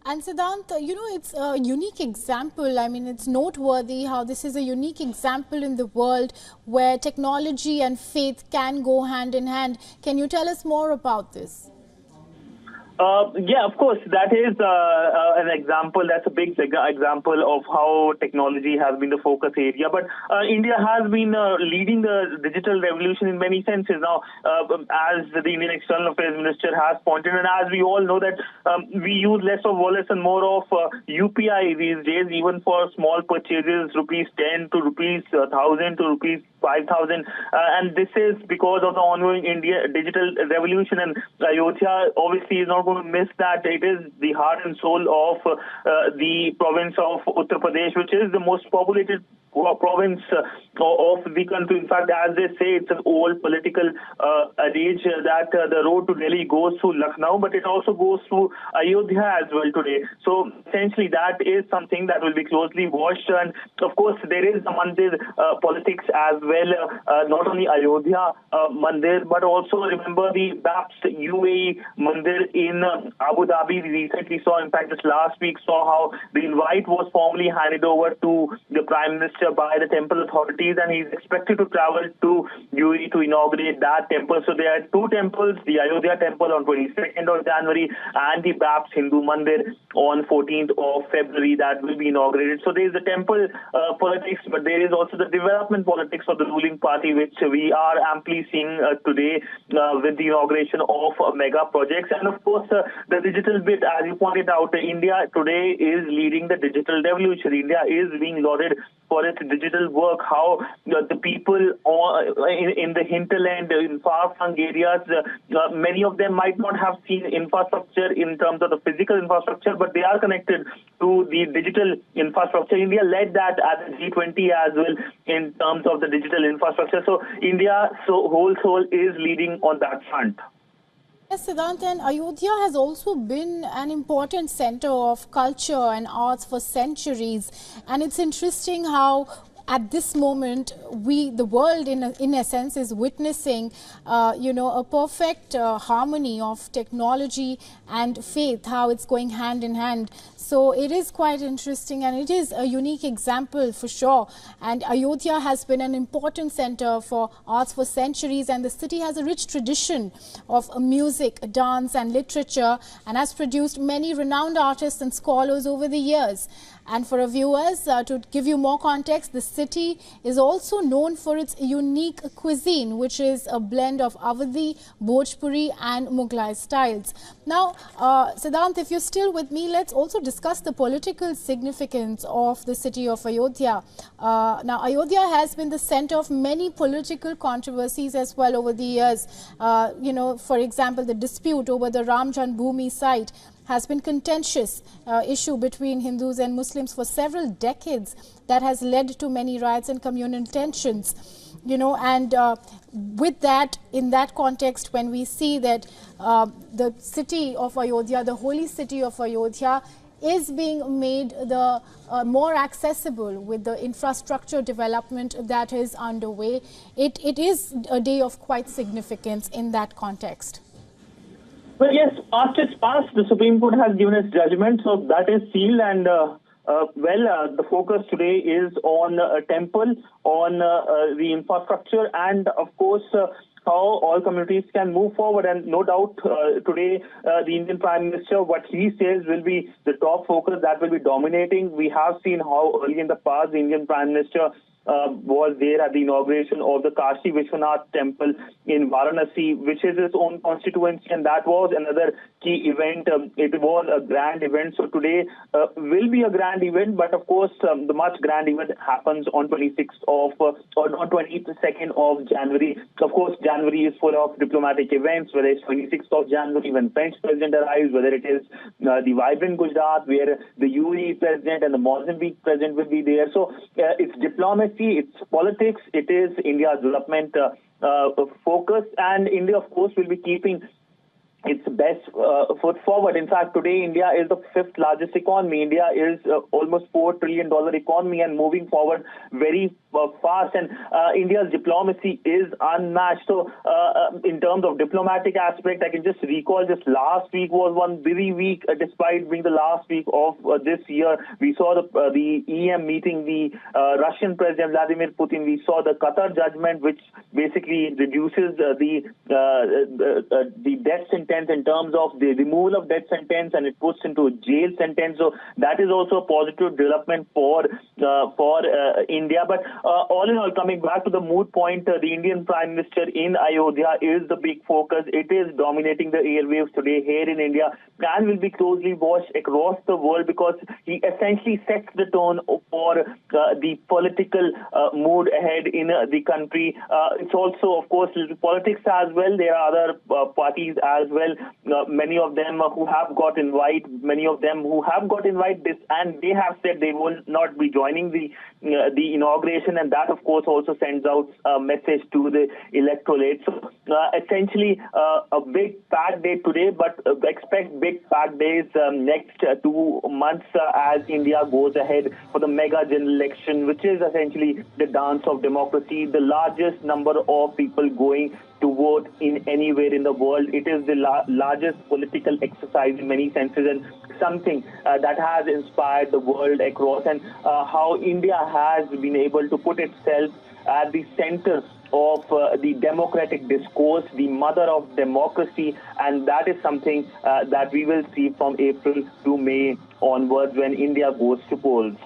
And Siddhant, it's a unique example. I mean, it's noteworthy how this is a unique example in the world where technology and faith can go hand in hand. Can you tell us more about this? Yeah, of course, that is an example. That's a big example of how technology has been the focus area. But India has been leading the digital revolution in many senses. Now, as the Indian External Affairs Minister has pointed, and as we all know that we use less of wallets and more of UPI these days, even for small purchases, rupees 10 to rupees 1,000 to rupees 5,000, and this is because of the ongoing India digital revolution. And Ayodhya obviously is not going to miss that. It is the heart and soul of the province of Uttar Pradesh, which is the most populated province of the country. In fact, as they say, it's an old political age that the road to Delhi goes through Lucknow, but it also goes through Ayodhya as well today. So essentially, that is something that will be closely watched. And of course, there is the Mandir politics as well, not only Ayodhya Mandir, but also remember the BAPS UAE Mandir in Abu Dhabi. We recently saw, in fact, just last week, saw how the invite was formally handed over to the Prime Minister by the temple authorities, and he's expected to travel to UAE to inaugurate that temple. So there are two temples, the Ayodhya temple on 22nd of January and the BAPS Hindu Mandir on 14th of February that will be inaugurated. So there is the temple politics, but there is also the development politics of the ruling party, which we are amply seeing today with the inauguration of mega projects. And of course, the digital bit, as you pointed out, India today is leading the digital revolution. India is being lauded for its digital work, how the people in the hinterland, in far-flung areas, many of them might not have seen infrastructure in terms of the physical infrastructure, but they are connected to the digital infrastructure. India led that at the G20 as well in terms of the digital infrastructure. So India, whole soul, is leading on that front. Yes, Siddhant, and Ayodhya has also been an important center of culture and arts for centuries. And it's interesting how at this moment, the world in essence is witnessing, a perfect harmony of technology and faith, how it's going hand in hand. So it is quite interesting, and it is a unique example for sure. And Ayodhya has been an important center for arts for centuries, and the city has a rich tradition of music, dance and literature, and has produced many renowned artists and scholars over the years. And for our viewers, to give you more context, the city is also known for its unique cuisine, which is a blend of Awadhi, Bhojpuri and Mughlai styles. Now, Siddhant, if you're still with me, let's also discuss the political significance of the city of Ayodhya. Now, Ayodhya has been the center of many political controversies as well over the years. For example, the dispute over the Ram Janmabhoomi site has been contentious issue between Hindus and Muslims for several decades that has led to many riots and communal tensions. With that, in that context, when we see that the city of Ayodhya, the holy city of Ayodhya, is being made more accessible with the infrastructure development that is underway, it is a day of quite significance in that context. Well, yes, past is past. The Supreme Court has given its judgment, so that is sealed. And the focus today is on a temple, on the infrastructure, and of course, how all communities can move forward. And no doubt today, the Indian Prime Minister, what he says will be the top focus that will be dominating. We have seen how early in the past the Indian Prime Minister was there at the inauguration of the Kashi Vishwanath temple in Varanasi, which is his own constituency, and that was another key event. It was a grand event. So today will be a grand event, but of course the much grand event happens on 26th of or on 22nd of January. Of course, January is full of diplomatic events, whether it's 26th of January when French president arrives, whether it is the vibrant Gujarat where the UAE president and the Mozambique president will be there. So it's diplomacy, it's politics, it is India's development focus, and India, of course, will be keeping its best foot forward. In fact, today India is the fifth largest economy. India is almost $4 trillion economy and moving forward very fast. And India's diplomacy is unmatched. So in terms of diplomatic aspect, I can just recall just last week was one busy week, despite being the last week of this year. We saw the EM meeting the Russian President Vladimir Putin. We saw the Qatar judgment, which basically reduces the death sentence in terms of the removal of death sentence, and it puts into a jail sentence. So that is also a positive development for India. But all in all, coming back to the moot point, the Indian Prime Minister in Ayodhya is the big focus. It is dominating the airwaves today here in India and will be closely watched across the world because he essentially sets the tone for the political mood ahead in the country. It's also, of course, politics as well. There are other parties as well. Many of them who have got invite, and they have said they will not be joining the inauguration, and that, of course, also sends out a message to the electorate. So essentially, a big packed day today, but expect big packed days next 2 months as India goes ahead for the mega general election, which is essentially the dance of democracy, the largest number of people going to vote in anywhere in the world. It is the largest political exercise in many senses, and something that has inspired the world across, and how India has been able to put itself at the center of the democratic discourse, the mother of democracy, and that is something that we will see from April to May onwards when India goes to polls.